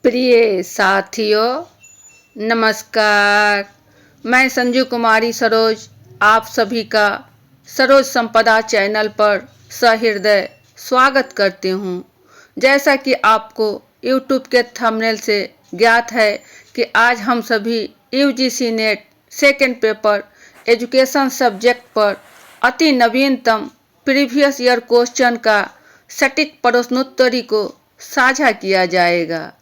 प्रिय साथियों, नमस्कार। मैं संजू कुमारी सरोज आप सभी का सरोज संपदा चैनल पर सहृदय स्वागत करती हूँ। जैसा कि आपको YouTube के थंबनेल से ज्ञात है कि आज हम सभी UGC net second paper education subject पर अति नवीनतम प्रीवियस ईयर क्वेश्चन का सटीक प्रश्नोत्तरी को साझा किया जाएगा।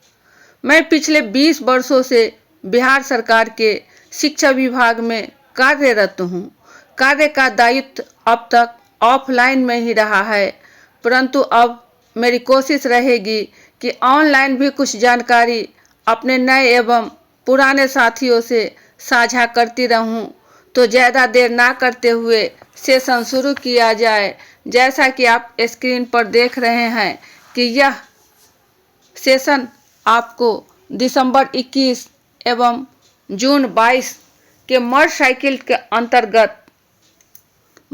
मैं पिछले 20 वर्षों से बिहार सरकार के शिक्षा विभाग में कार्यरत हूँ। कार्य का दायित्व अब तक ऑफलाइन में ही रहा है, परंतु अब मेरी कोशिश रहेगी कि ऑनलाइन भी कुछ जानकारी अपने नए एवं पुराने साथियों से साझा करती रहूं। तो ज़्यादा देर ना करते हुए सेशन शुरू किया जाए। जैसा कि आप स्क्रीन पर देख रहे हैं कि यह सेशन आपको दिसंबर 21 एवं जून 22 के मर्ज साइकिल के अंतर्गत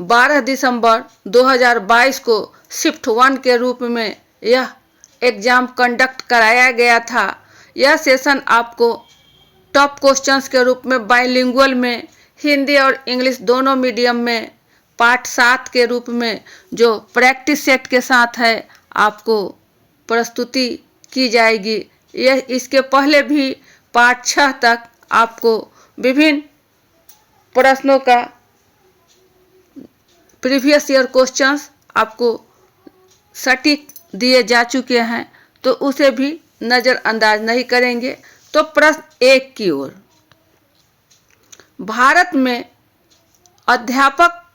12 दिसंबर 2022 को शिफ्ट 1 के रूप में यह एग्ज़ाम कंडक्ट कराया गया था। यह सेशन आपको टॉप क्वेश्चंस के रूप में बाइलिंगुअल में हिंदी और इंग्लिश दोनों मीडियम में पार्ट 7 के रूप में जो प्रैक्टिस सेट के साथ है आपको प्रस्तुति की जाएगी। यह इसके पहले भी पार्ट 6 तक आपको विभिन्न प्रश्नों का प्रीवियस ईयर क्वेश्चंस आपको सटीक दिए जा चुके हैं, तो उसे भी नज़रअंदाज नहीं करेंगे। तो प्रश्न 1 की ओर, भारत में अध्यापक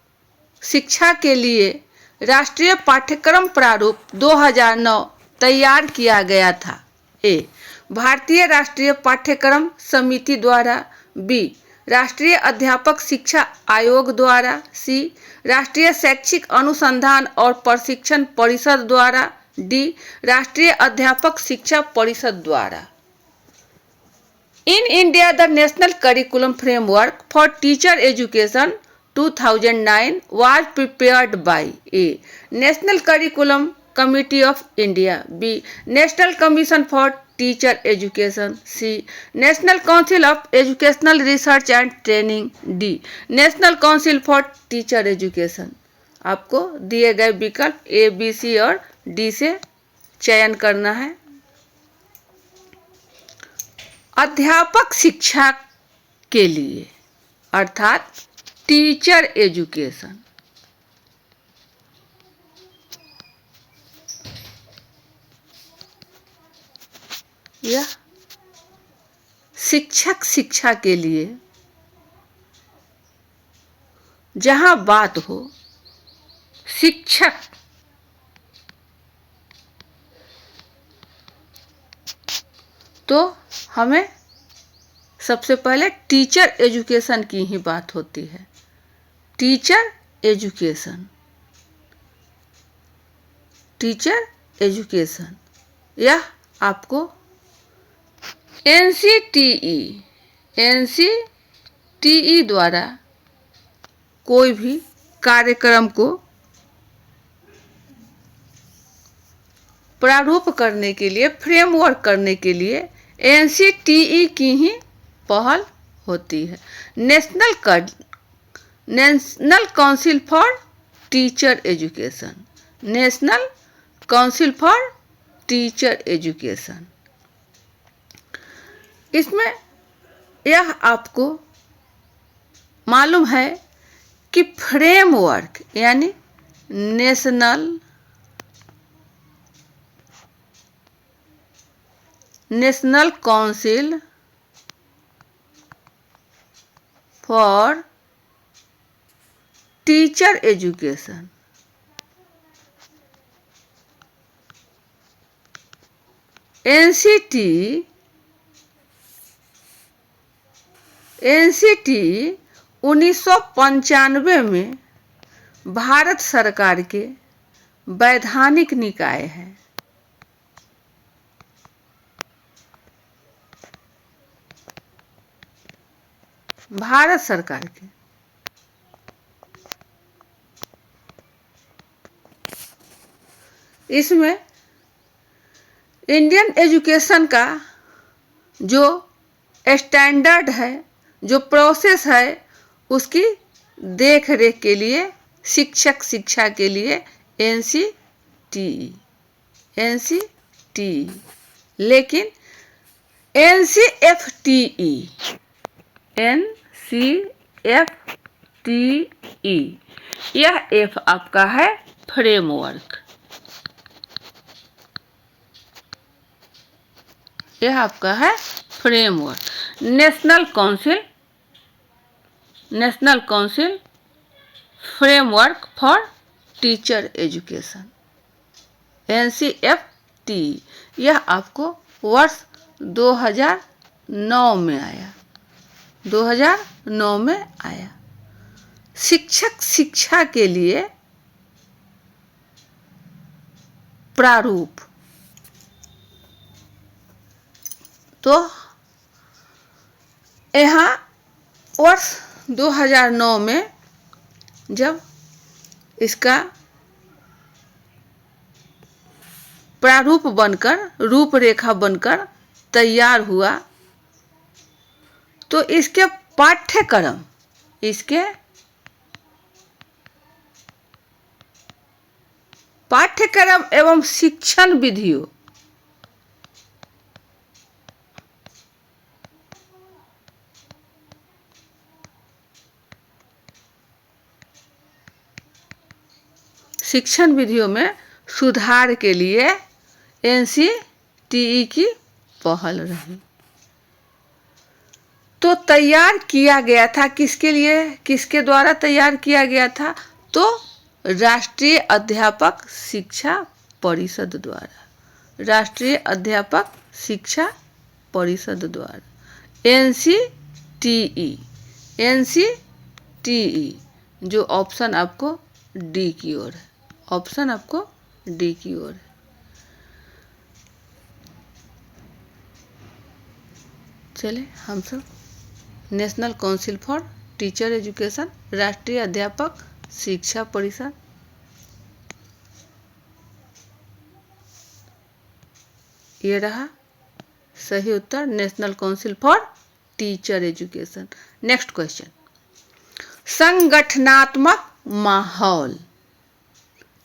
शिक्षा के लिए राष्ट्रीय पाठ्यक्रम प्रारूप 2009 तैयार किया गया था। ए, भारतीय राष्ट्रीय पाठ्यक्रम समिति द्वारा। बी, राष्ट्रीय अध्यापक शिक्षा आयोग द्वारा। सी, राष्ट्रीय शैक्षिक अनुसंधान और प्रशिक्षण परिषद द्वारा। डी, राष्ट्रीय अध्यापक शिक्षा परिषद द्वारा। In India, the National Curriculum Framework for Teacher Education 2009 was prepared by A, National Curriculum Committee of India. B, National Commission for Teacher Education. C, National Council of Educational Research and Training. D, National Council for Teacher Education. आपको दिए गए विकल्प A, B, C और D से चयन करना है। अध्यापक शिक्षा के लिए अर्थात टीचर एजुकेशन, यह शिक्षक शिक्षा के लिए जहां बात हो शिक्षक तो हमें सबसे पहले टीचर एजुकेशन की ही बात होती है। टीचर एजुकेशन, टीचर एजुकेशन यह आपको एनसीटीई द्वारा कोई भी कार्यक्रम को प्रारूप करने के लिए, फ्रेमवर्क करने के लिए एनसीटीई की ही पहल होती है। National council for teacher education, national council for teacher education. इसमें यह आपको मालूम है कि फ्रेमवर्क यानी national council for teacher education, NCT 1995 में भारत सरकार के वैधानिक निकाय है। भारत सरकार के इसमें इंडियन एजुकेशन का जो स्टैंडर्ड है, जो प्रोसेस है, उसकी देख रेख के लिए शिक्षक शिक्षा के लिए NCTE, लेकिन NCFTE यह F आपका है फ्रेमवर्क, यह आपका है framework. National council framework for teacher education NCFTE, यह आपको वर्ष 2009 में आया, 2009 में आया। शिक्षक शिक्षा के लिए प्रारूप, तो यहाँ वर्ष 2009 में जब इसका प्रारूप बनकर, रूपरेखा बनकर तैयार हुआ, तो इसके पाठ्यक्रम एवं शिक्षण विधियों में सुधार के लिए NCTE की पहल रही। तो तैयार किया गया था किसके लिए, किसके द्वारा तैयार किया गया था? तो राष्ट्रीय अध्यापक शिक्षा परिषद द्वारा, राष्ट्रीय अध्यापक शिक्षा परिषद द्वारा NCTE, जो ऑप्शन आपको डी की ओर है, ऑप्शन आपको डी की ओर है। चले हम सब national council for teacher education, राष्ट्रीय अध्यापक शिक्षा परिषद, ये रहा सही उत्तर, national council for teacher education. Next question, संगठनात्मक माहौल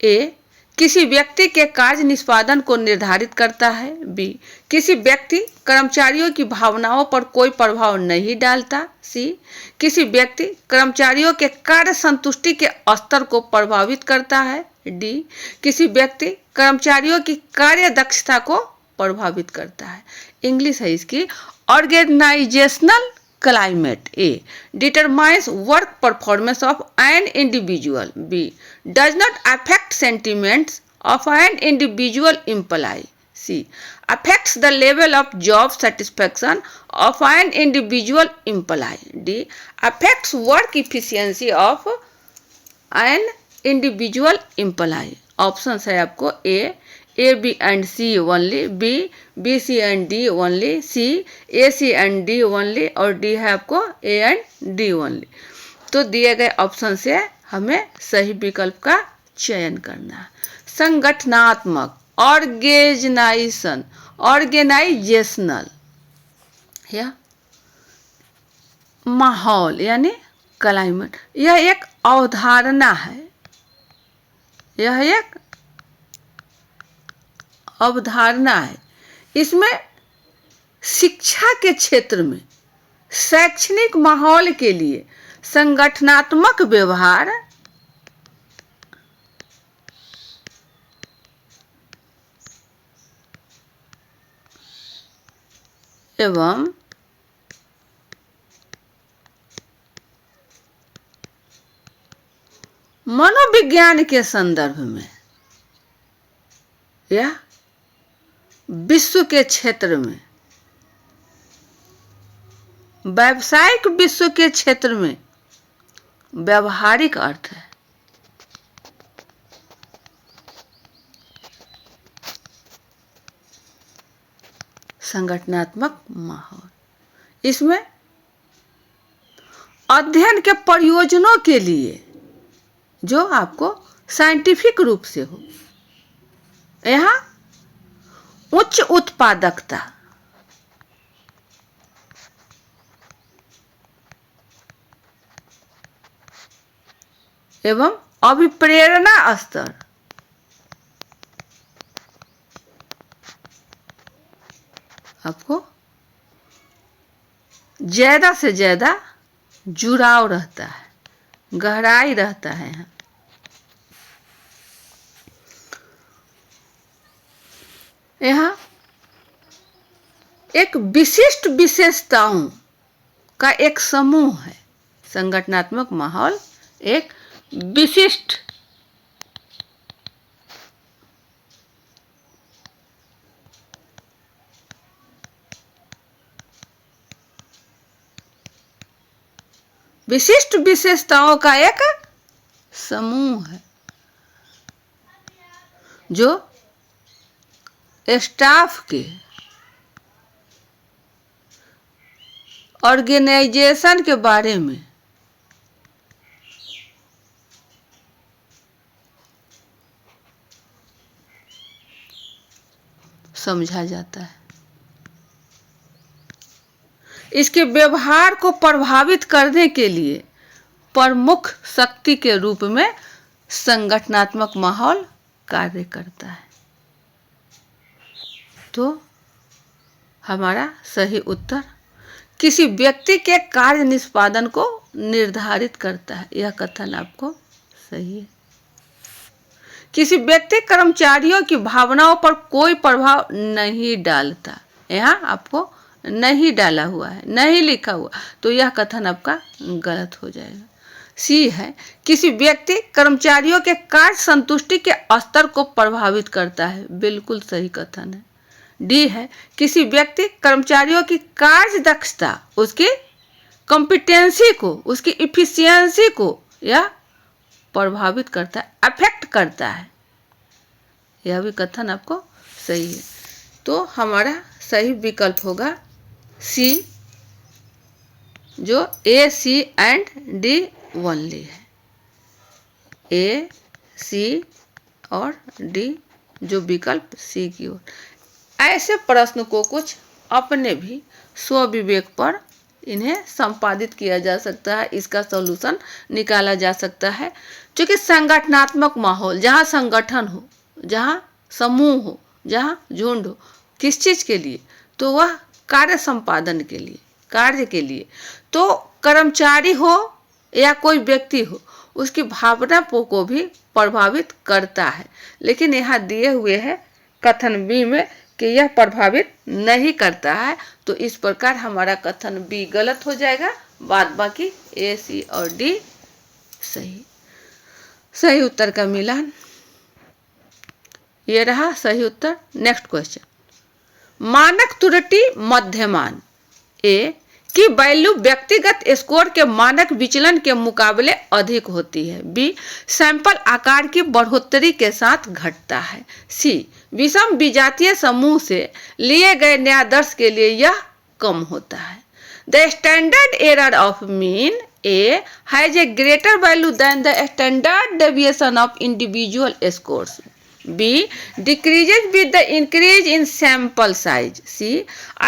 ए किसी व्यक्ति के कार्य निष्पादन को निर्धारित करता है, बी किसी व्यक्ति कर्मचारियों की भावनाओं पर कोई प्रभाव नहीं डालता, सी किसी व्यक्ति कर्मचारियों के कार्य संतुष्टि के स्तर को प्रभावित करता है, डी किसी व्यक्ति कर्मचारियों की कार्य दक्षता को प्रभावित करता है। इंग्लिश है इसकी, organisational climate A determines work performance of an individual, B does not affect sentiments of an individual employee, C affects the level of job satisfaction of an individual employee, D affects work efficiency of an individual employee। Option है आपको A, B and C only, B, C and D only, C, C and D only और D है आपको A and D only। तो दिए गए option से हमें सही विकल्प का चयन करना है। संगठनात्मक, ऑर्गेनाइजेशनल या माहौल यानी क्लाइमेट, यह एक अवधारणा है, यह एक अवधारणा है। इसमें शिक्षा के क्षेत्र में शैक्षणिक माहौल के लिए संगठनात्मक व्यवहार एवं मनोविज्ञान के संदर्भ में या विश्व के क्षेत्र में, व्यावसायिक विश्व के क्षेत्र में व्यावहारिक अर्थ है। संगठनात्मक माहौल, इसमें अध्ययन के प्रयोजनों के लिए जो आपको साइंटिफिक रूप से हो, यहाँ उच्च उत्पादकता, एवं अभिप्रेरणा स्तर आपको ज्यादा से ज्यादा जुड़ाव रहता है, गहराई रहता है। यहाँ एक विशिष्ट विशेषताओं का एक समूह है। संगठनात्मक माहौल एक विशिष्ट विशेषताओं का एक समूह है जो स्टाफ के ऑर्गेनाइजेशन के बारे में समझा जाता है। इसके व्यवहार को प्रभावित करने के लिए प्रमुख शक्ति के रूप में संगठनात्मक माहौल कार्य करता है। तो हमारा सही उत्तर किसी व्यक्ति के कार्य निष्पादन को निर्धारित करता है। यह कथन आपको सही है। किसी व्यक्ति कर्मचारियों की भावनाओं पर कोई प्रभाव नहीं डालता। यहाँ आपको नहीं डाला हुआ है, नहीं लिखा हुआ, तो यह कथन आपका गलत हो जाएगा। सी है किसी व्यक्ति कर्मचारियों के कार्य संतुष्टि के स्तर को प्रभावित करता है। बिल्कुल सही कथन है। डी है किसी व्यक्ति कर्मचारियों की कार्य दक्षता, उसकी कॉम्पिटेंसी को, उसकी इफिशियंसी को यह प्रभावित करता है, अफेक्ट करता है। यह भी कथन आपको सही है। तो हमारा सही विकल्प होगा सी, जो ए, सी एंड डी ओनली है। ए, सी और डी जो विकल्प सी की ओर। ऐसे प्रश्न को कुछ अपने भी स्वविवेक पर इन्हें संपादित किया जा सकता है, इसका सॉल्यूशन निकाला जा सकता है। क्योंकि संगठनात्मक माहौल, जहाँ संगठन हो, जहाँ समूह हो, जहाँ झुंड हो, किस चीज़ के लिए? तो वह कार्य संपादन के लिए, कार्य के लिए। तो कर्मचारी हो या कोई व्यक्ति हो, उसकी भावना को भी प्रभावित करता है। लेकिन यहाँ दिए हुए है कथन बी में कि यह प्रभावित नहीं करता है। तो इस प्रकार हमारा कथन बी गलत हो जाएगा, बाद बाकी ए, सी और डी सही। सही उत्तर का मिलान ये रहा सही उत्तर। नेक्स्ट क्वेश्चन, मानक त्रुटि मध्यमान ए की वैल्यू व्यक्तिगत स्कोर के मानक विचलन के मुकाबले अधिक होती है। बी, सैंपल आकार की बढ़ोतरी के साथ घटता है। सी, विषम विजातीय समूह से लिए गए न्यायादर्श के लिए यह कम होता है। The standard error of mean A has a greater value than the standard deviation of individual scores. B, decreases with the increase in sample size. C,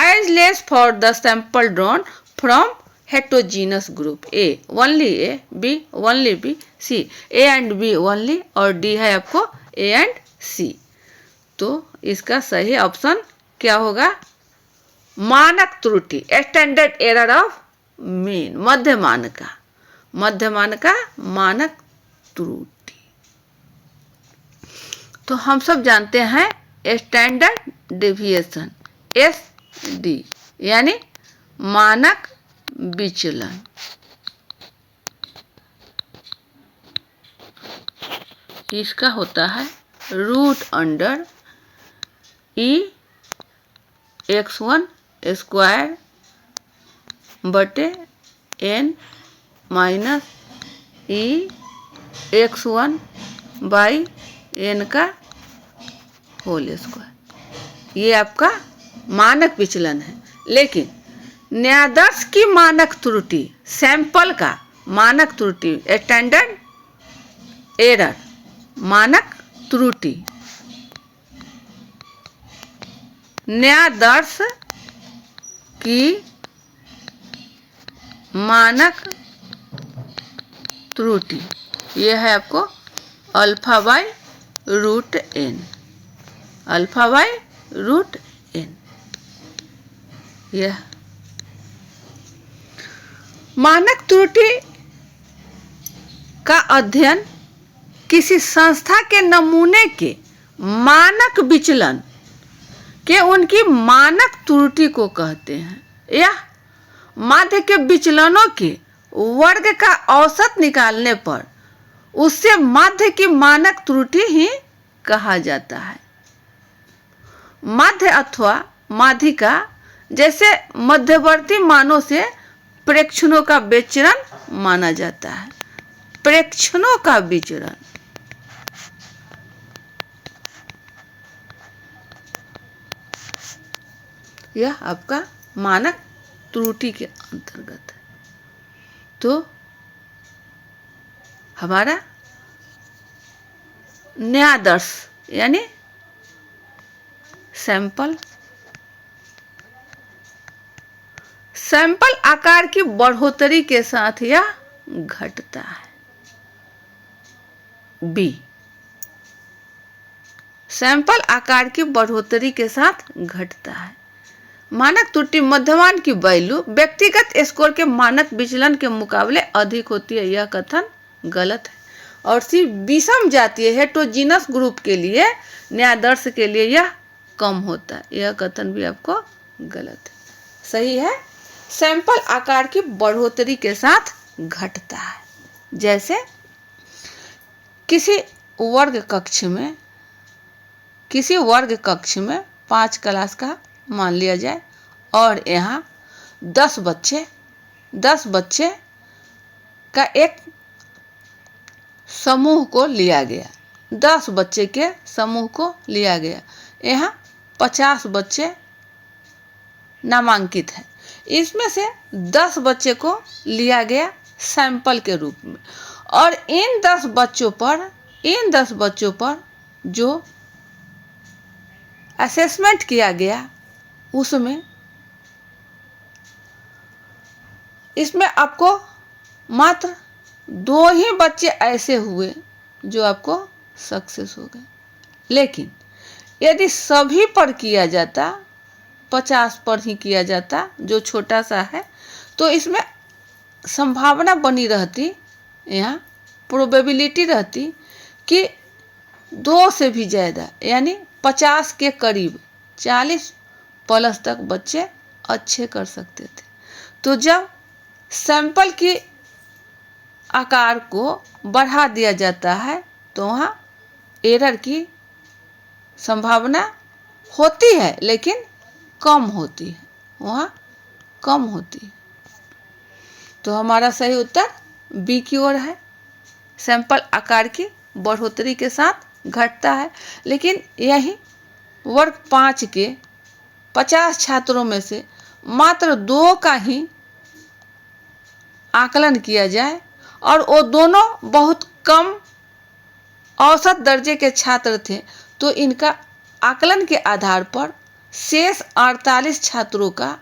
is less for the sample drawn from heterogeneous group. A, only A, B, only B, C, A and B only, और D है आपको A and C। तो इसका सही option क्या होगा? मानक त्रुटि, स्टैंडर्ड एरर ऑफ मीन, मध्यमान का मानक त्रुटि। तो हम सब जानते हैं स्टैंडर्ड डेविएशन SD, यानी मानक विचलन। इसका होता है रूट अंडर E(x1) स्क्वायर बटे n minus E(x1) by n का होल स्क्वायर। ये आपका मानक विचलन है। लेकिन न्यायादर्श की मानक त्रुटि, सैंपल का मानक त्रुटि, स्टैंडर्ड एरर मानक त्रुटि, न्यायादर्श की मानक त्रुटि ये है आपको alpha by root N, alpha by root N. यह मानक त्रुटि का अध्ययन किसी संस्था के नमूने के मानक विचलन के उनकी मानक त्रुटि को कहते हैं, या माध्य के विचलनों के वर्ग का औसत निकालने पर उससे माध्य की मानक त्रुटि ही कहा जाता है। माध्य अथवा माध्यिका जैसे मध्यवर्ती मानों से प्रेक्षणों का विचरण माना जाता है। प्रेक्षणों का विचरण, यह आपका मानक त्रुटि के अंतर्गत है। तो हमारा न्यायादर्श यानी सैंपल आकार की बढ़ोतरी के साथ यह घटता है। बी, सैंपल आकार की बढ़ोतरी के साथ घटता है। मानक त्रुटि मध्यमान की वैल्यू व्यक्तिगत स्कोर के मानक विचलन के मुकाबले अधिक होती है, यह कथन गलत है। और सी, विषम जातीय हेटेरोजीनस ग्रुप के लिए न्यायादर्श के लिए यह कम होता है, यह कथन भी आपको गलत है। सही है, सैंपल आकार की बढ़ोतरी के साथ घटता है। जैसे किसी वर्ग कक्ष में 5 क्लास का मान लिया जाए और यहाँ 10 बच्चे का एक समूह को लिया गया, 10 बच्चे के समूह को लिया गया। यहाँ 50 बच्चे नामांकित है। इसमें से 10 बच्चे को लिया गया सैंपल के रूप में, और इन 10 बच्चों पर जो असेसमेंट किया गया उसमें इसमें आपको मात्र 2 ही बच्चे ऐसे हुए जो आपको सक्सेस हो गए। लेकिन यदि सभी पर किया जाता, 50 पर ही किया जाता जो छोटा सा है, तो इसमें संभावना बनी रहती, यहाँ प्रोबेबिलिटी रहती कि 2 से भी ज़्यादा यानी 50 के करीब 40 प्लस तक बच्चे अच्छे कर सकते थे। तो जब सैंपल की आकार को बढ़ा दिया जाता है तो वहाँ एरर की संभावना होती है लेकिन कम होती है, वहाँ कम होती है। तो हमारा सही उत्तर बी की ओर है, सैंपल आकार की बढ़ोतरी के साथ घटता है। लेकिन यही वर्ग 5 के 50 छात्रों में से मात्र 2 का ही आकलन किया जाए और वो दोनों बहुत कम औसत दर्जे के छात्र थे, तो इनका आकलन के आधार पर शेष 48 छात्रों का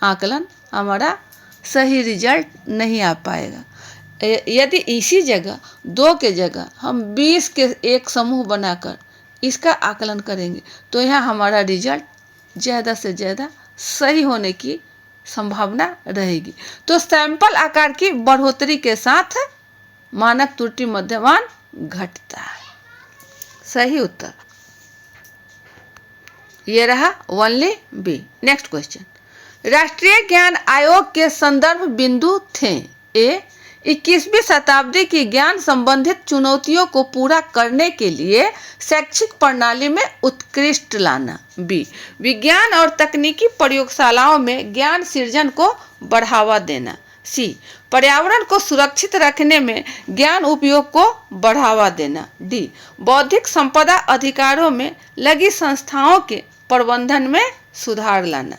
आकलन हमारा सही रिजल्ट नहीं आ पाएगा। यदि इसी जगह 2 के जगह हम 20 के एक समूह बनाकर इसका आकलन करेंगे तो यहाँ हमारा रिजल्ट ज़्यादा से ज़्यादा सही होने की संभावना रहेगी। तो सैंपल आकार की बढ़ोतरी के साथ मानक त्रुटि मध्यमान घटता है। सही उत्तर ये रहा ओनली बी। नेक्स्ट क्वेश्चन, राष्ट्रीय ज्ञान आयोग के संदर्भ बिंदु थे ए 21वीं शताब्दी की ज्ञान संबंधित चुनौतियों को पूरा करने के लिए शैक्षिक प्रणाली में उत्कृष्ट लाना, बी विज्ञान और तकनीकी प्रयोगशालाओं में ज्ञान सृजन को बढ़ावा देना, सी पर्यावरण को सुरक्षित रखने में ज्ञान उपयोग को बढ़ावा देना, डी बौद्धिक संपदा अधिकारों में लगी संस्थाओं के प्रबंधन में सुधार लाना।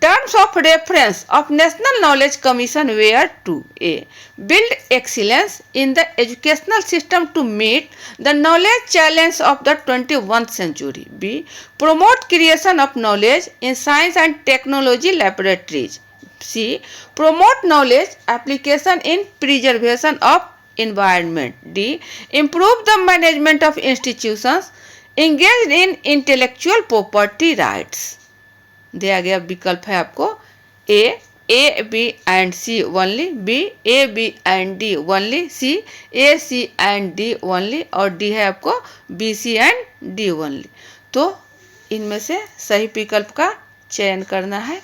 Terms of reference of National Knowledge Commission were to A. Build excellence in the educational system to meet the knowledge challenge of the 21st century. B. Promote creation of knowledge in science and technology laboratories. C. Promote knowledge application in preservation of environment. D. Improve the management of institutions engaged in intellectual property rights. दिया गया विकल्प है आपको A, B and C only, B, A, B and D only, C, A, C and D only और D है आपको B, C and D only. तो इनमें से सही विकल्प का चयन करना है।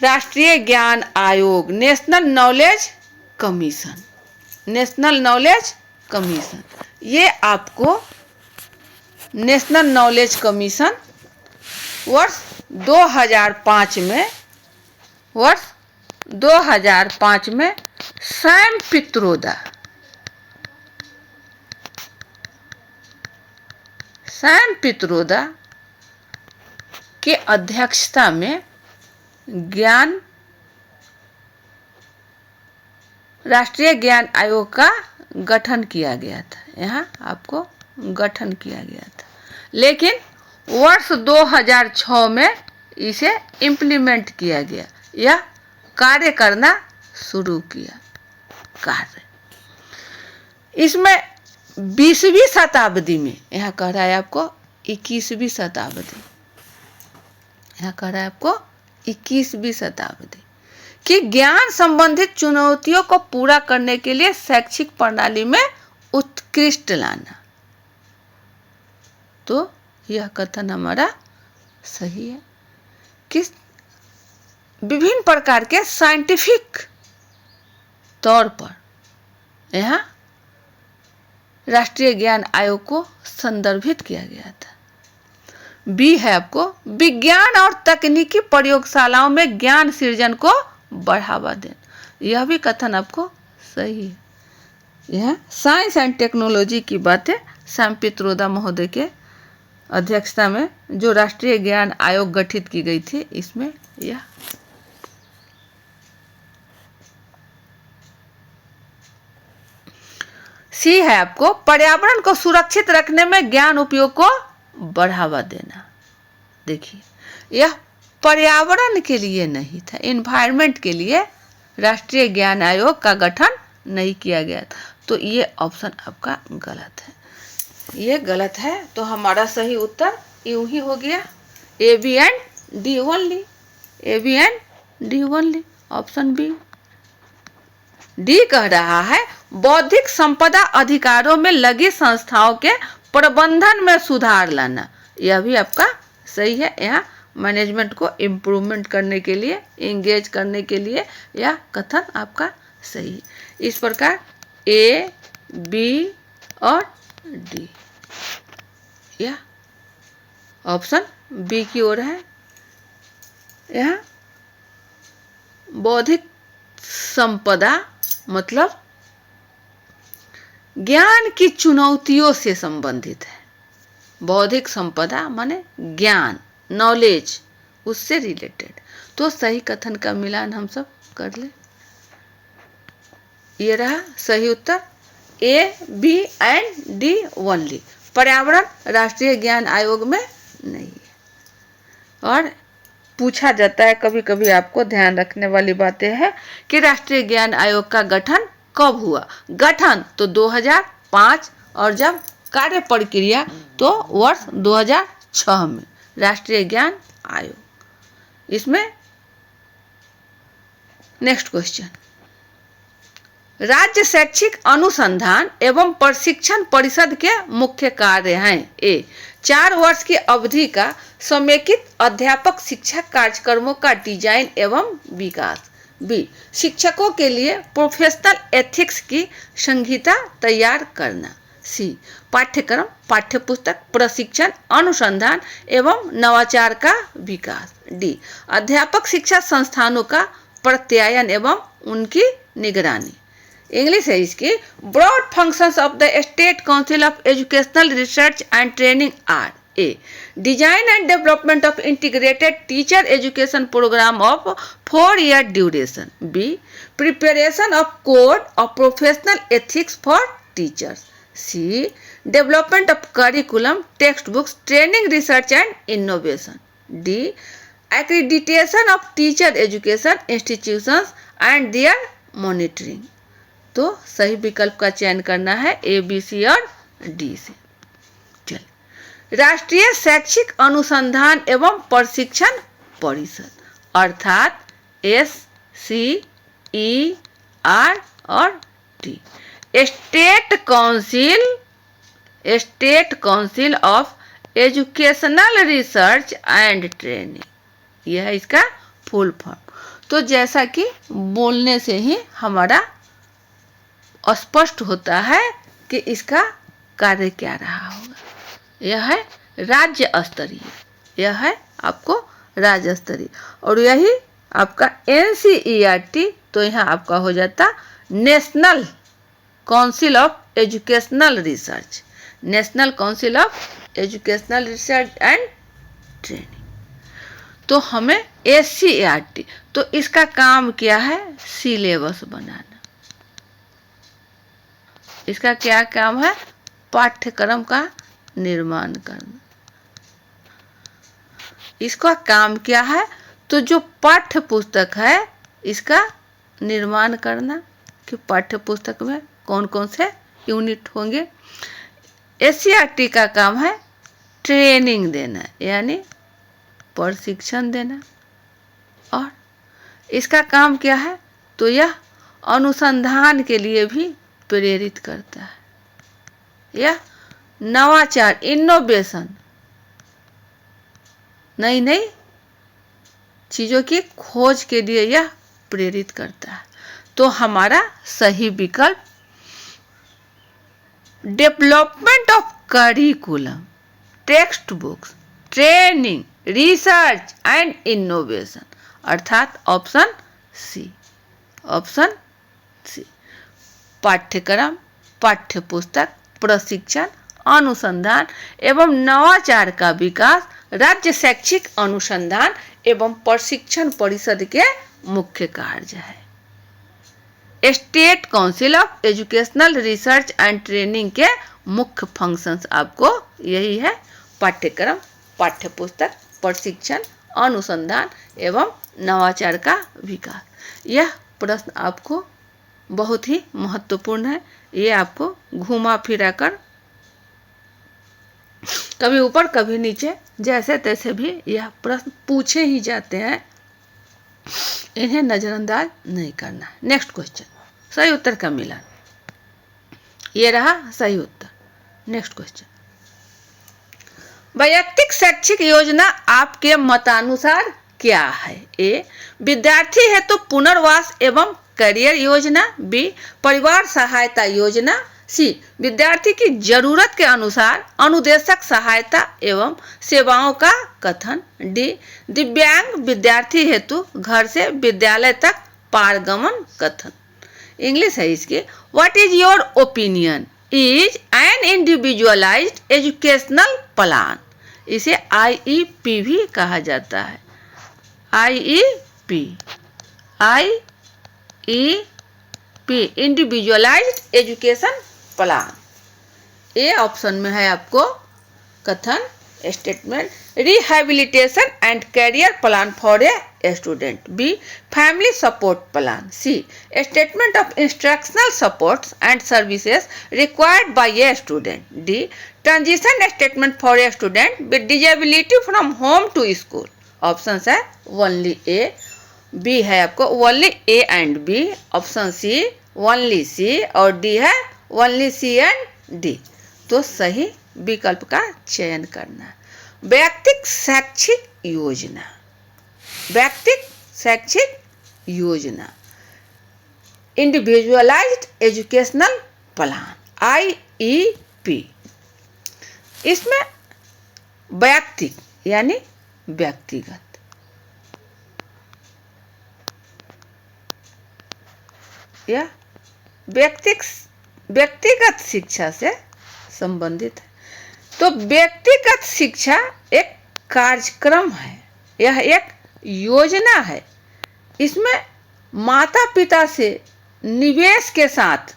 राष्ट्रीय ज्ञान आयोग, national knowledge commission, national knowledge commission, ये आपको नेशनल नॉलेज कमीशन वर्ष 2005 में, वर्ष 2005 में सैम पित्रोदा, सैम पित्रोदा के अध्यक्षता में ज्ञान राष्ट्रीय ज्ञान आयोग का गठन किया गया था। यहाँ आपको गठन किया गया था, लेकिन वर्ष 2006 में इसे इम्प्लीमेंट किया गया या कार्य करना शुरू किया कार्य। इसमें 20वीं शताब्दी में, यहाँ कह रहा है आपको 21वीं शताब्दी, यहाँ कह रहा है आपको 21वीं शताब्दी कि ज्ञान संबंधित चुनौतियों को पूरा करने के लिए शैक्षिक प्रणाली में उत्कृष्ट लाना। तो यह कथन हमारा सही है कि विभिन्न प्रकार के साइंटिफिक तौर पर यहाँ राष्ट्रीय ज्ञान आयोग को संदर्भित किया गया था। बी है आपको विज्ञान और तकनीकी प्रयोगशालाओं में ज्ञान सृजन को बढ़ावा देना। यह भी कथन आपको सही है। यह साइंस एंड टेक्नोलॉजी की बातें सैम पित्रोदा महोदय के अध्यक्षता में जो राष्ट्रीय ज्ञान आयोग गठित की गई थी, इसमें यह सी है आपको पर्यावरण को सुरक्षित रखने में ज्ञान उपयोग को बढ़ावा देना। देखिए, यह पर्यावरण के लिए नहीं था, एनवायरनमेंट के लिए राष्ट्रीय ज्ञान आयोग का गठन नहीं किया गया था। तो ये ऑप्शन आपका गलत है, ये गलत है। तो हमारा सही उत्तर यूं ही हो गया A, B and D only, A, B and D only, option B. D कह रहा है बौद्धिक संपदा अधिकारों में लगी संस्थाओं के प्रबंधन में सुधार लाना। यह भी आपका सही है। यहाँ मैनेजमेंट को इम्प्रूवमेंट करने के लिए, एंगेज करने के लिए यह कथन आपका सही है। इस प्रकार ए, बी और डी, यह ऑप्शन बी की ओर है। यह बौद्धिक संपदा मतलब ज्ञान की चुनौतियों से संबंधित है। बौद्धिक संपदा माने ज्ञान, नॉलेज, उससे रिलेटेड। तो सही कथन का मिलान हम सब कर ले। ये रहा सही उत्तर ए, बी एंड डी ओनली। पर्यावरण राष्ट्रीय ज्ञान आयोग में नहीं है। और पूछा जाता है कभी कभी, आपको ध्यान रखने वाली बातें हैं कि राष्ट्रीय ज्ञान आयोग का गठन कब हुआ। गठन तो 2005 और जब कार्य प्रक्रिया तो वर्ष 2006 में राष्ट्रीय ज्ञान आयोग। इसमें नेक्स्ट क्वेश्चन, राज्य शैक्षिक अनुसंधान एवं प्रशिक्षण परिषद के मुख्य कार्य हैं। ए, 4 वर्ष की अवधि का समेकित अध्यापक शिक्षा कार्यक्रमों का डिजाइन एवं विकास। बी, शिक्षकों के लिए प्रोफेशनल एथिक्स की संहिता तैयार करना। सी, पाठ्यक्रम, पाठ्यपुस्तक, प्रशिक्षण, अनुसंधान एवं नवाचार का विकास। डी, अध्यापक शिक्षा संस्थानों का प्रत्यायन एवं उनकी निगरानी। इंग्लिश है इसकी, broad functions of the state council of educational research and training are. A, design and development of integrated teacher education programme of 4 year duration. B, preparation of code of professional ethics for teachers. C, development of curriculum, text books, training, research and innovation. D, accreditation of teacher education institutions and their monitoring. तो सही विकल्प का चयन करना है ए, B, सी और D से। चल, राष्ट्रीय शैक्षिक अनुसंधान एवं प्रशिक्षण परिषद अर्थात SCER और T. State council of educational research and training, यह है इसका फुल फॉर्म। तो जैसा कि बोलने से ही हमारा स्पष्ट होता है कि इसका कार्य क्या रहा होगा। यह है राज्य स्तरीय, यह है आपको राज्य स्तरीय, और यही आपका NCERT, तो यहाँ आपका हो जाता national council of educational research, national council of educational research and training. तो हमें SCERT, तो इसका काम क्या है? सिलेबस बनाना। इसका क्या काम है? पाठ्यक्रम का निर्माण करना। इसका काम क्या है? तो जो पाठ्य पुस्तक है इसका निर्माण करना, कि पाठ्य पुस्तक में कौन कौन से यूनिट होंगे। SCERT का काम है ट्रेनिंग देना, यानी प्रशिक्षण देना। और इसका काम क्या है? तो यह अनुसंधान के लिए भी प्रेरित करता है। यह नवाचार, इनोवेशन, नई नई चीज़ों की खोज के लिए यह प्रेरित करता है। तो हमारा सही विकल्प development of curriculum, text books, training, research and innovation, अर्थात ऑप्शन सी, ऑप्शन सी। पाठ्यक्रम, पाठ्यपुस्तक, प्रशिक्षण, अनुसंधान एवं नवाचार का विकास राज्य शैक्षिक अनुसंधान एवं प्रशिक्षण परिषद के मुख्य कार्य है। State council of educational research and training के मुख्य फंक्शंस आपको यही है: पाठ्यक्रम, पाठ्यपुस्तक, प्रशिक्षण, अनुसंधान एवं नवाचार का विकास। यह प्रश्न आपको बहुत ही महत्वपूर्ण है। ये आपको घुमा फिरा कर कभी ऊपर कभी नीचे जैसे तैसे भी यह प्रश्न पूछे ही जाते हैं, इन्हें नजरअंदाज नहीं करना। नेक्स्ट क्वेश्चन, सही उत्तर का मिलान, ये रहा सही उत्तर। नेक्स्ट क्वेश्चन, वैयक्तिक शैक्षिक योजना आपके मतानुसार क्या है? ए, विद्यार्थी हेतु तो पुनर्वास एवं करियर योजना। बी, परिवार सहायता योजना। सी, विद्यार्थी की जरूरत के अनुसार अनुदेशक सहायता एवं सेवाओं का कथन। डी, दिव्यांग विद्यार्थी हेतु घर से विद्यालय तक पारगमन कथन। इंग्लिश है इसकी। What is your opinion is an individualised educational plan. इसे IEP भी कहा जाता है। IEP, individualised education plan. A option में है आपको कथन, statement. Rehabilitation and career plan for a student. B, family support plan. C, statement of instructional supports and services required by a student. D, transition statement for a student with disability from home to school. Option है only A, B है आपको only A and B, option C only C, और D है only C and D. तो सही विकल्प का चयन करना है। वैयक्तिक शैक्षिक योजना, वैयक्तिक शैक्षिक योजना, इंडिविजुअलाइज्ड एजुकेशनल प्लान, IEP। इसमें वैयक्तिक यानी व्यक्तिगत, या व्यक्तिगत शिक्षा से संबंधित है। तो व्यक्तिगत शिक्षा एक कार्यक्रम है, यह एक योजना है। इसमें माता पिता से निवेश के साथ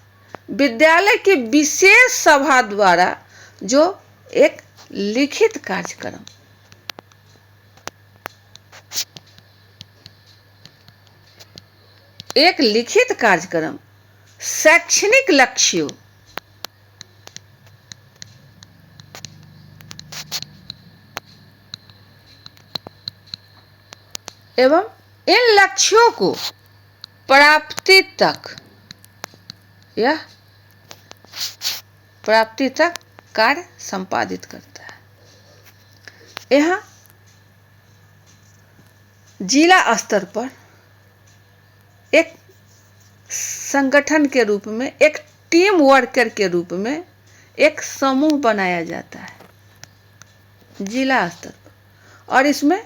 विद्यालय की विशेष सभा द्वारा जो एक लिखित कार्यक्रम, एक लिखित कार्यक्रम शैक्षणिक लक्ष्यों एवं इन लक्ष्यों को प्राप्ति तक कार्य संपादित करता है। यहाँ जिला स्तर पर एक संगठन के रूप में, एक टीम वर्कर के रूप में एक समूह बनाया जाता है जिला स्तर पर, और इसमें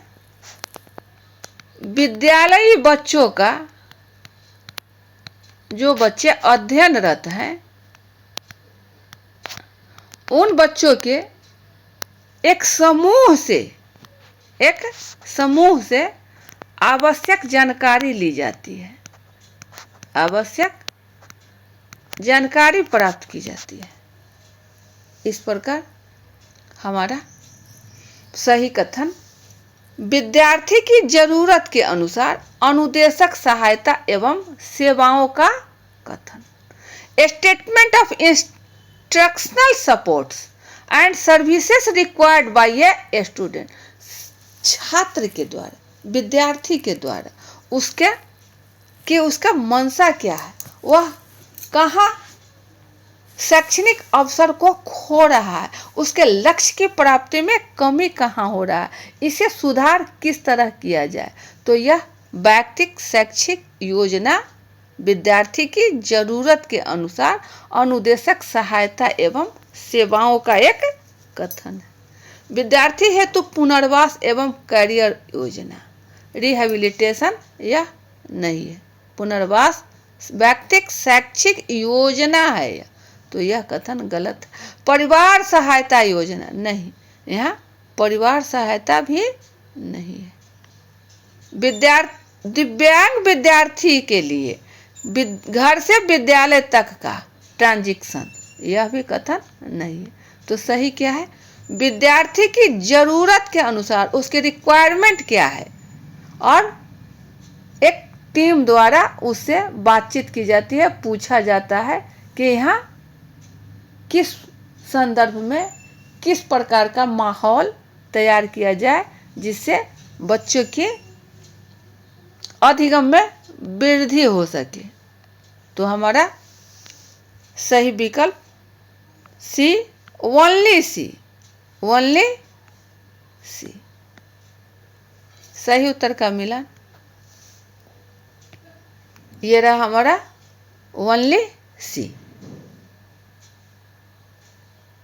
विद्यालयी बच्चों का, जो बच्चे अध्ययनरत हैं, उन बच्चों के एक समूह से आवश्यक जानकारी ली जाती है, आवश्यक जानकारी प्राप्त की जाती है। इस प्रकार हमारा सही कथन विद्यार्थी की जरूरत के अनुसार अनुदेशक सहायता एवं सेवाओं का कथन। Statement of instructional supports and services required by a student. छात्र के द्वारा, विद्यार्थी के द्वारा उसका मंशा क्या है, वह कहाँ शैक्षणिक अवसर को खो रहा है, उसके लक्ष्य की प्राप्ति में कमी कहाँ हो रहा है, इसे सुधार किस तरह किया जाए। तो यह व्यक्तिगत शैक्षिक योजना विद्यार्थी की जरूरत के अनुसार अनुदेशक सहायता एवं सेवाओं का एक कथन है। विद्यार्थी हेतु पुनर्वास एवं करियर योजना, रिहेबिलिटेशन यह नहीं है, पुनर्वास व्यक्तिगत शैक्षिक योजना है यह, तो यह कथन गलत है। परिवार सहायता योजना नहीं, यहाँ परिवार सहायता भी नहीं है। दिव्यांग विद्यार्थी के लिए घर से विद्यालय तक का ट्रांजिशन, यह भी कथन नहीं है। तो सही क्या है, विद्यार्थी की जरूरत के अनुसार उसकी रिक्वायरमेंट क्या है, और एक टीम द्वारा उससे बातचीत की जाती है, पूछा जाता है कि यहाँ किस संदर्भ में किस प्रकार का माहौल तैयार किया जाए जिससे बच्चों के अधिगम में वृद्धि हो सके। तो हमारा सही विकल्प सी, ओनली सी, ओनली सी सही उत्तर का मिला। ये रहा हमारा ओनली सी।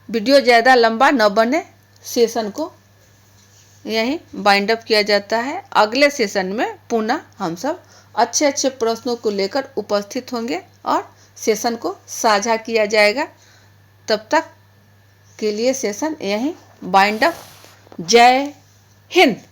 वीडियो ज़्यादा लंबा न बने, सेशन को यहीं बाइंड अप किया जाता है। अगले सेशन में पुनः हम सब अच्छे अच्छे प्रश्नों को लेकर उपस्थित होंगे और सेशन को साझा किया जाएगा। तब तक के लिए सेशन यहीं बाइंड अप। जय हिंद।